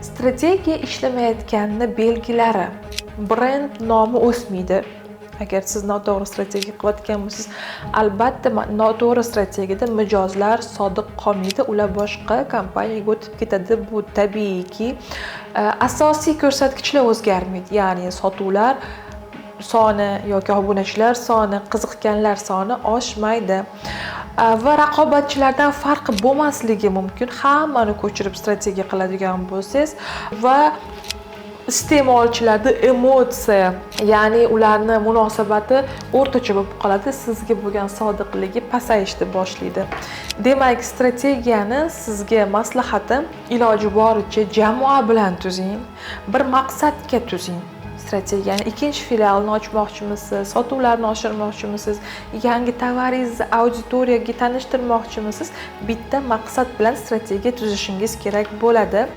Strategiya ishlamayotganini belgilari. Brend nomi o'smaydi. Agar siz noto'g'ri strategiya qilayotgan bo'lsangiz, albatta noto'g'ri strategiyada mijozlar sodiq qolmaydi, ular boshqa kompaniyaga o'tib ketadi. Bu tabiiyki. Asosiy ko'rsatkichlar o'zgarmaydi, ya'ni sotuvlar soni yoki obunachilar soni, qiziqganlar soni oshmaydi. Va raqobatchilardan farqi bo'lmasligi mumkin. Hammani ko'chirib strategiya qiladigan bo'lsangiz va iste'molchilarda emotsiya, ya'ni ularning munosabati o'rtacha bo'lib qoladi, sizga bo'lgan sodiqligi pasayishni boshlaydi. Demak, strategiyani sizga maslahatim iloji boricha jamoa bilan tuzing, bir maqsadga tuzing. Strategiyani ikkinchi filialni ochmoqchimisiz, sotuvlarni oshirmoqchimisiz, yangi tovaringizni auditoriyaga tanishtirmoqchimisiz, bitta maqsad bilan strategiya tuzishingiz kerak bo'ladi.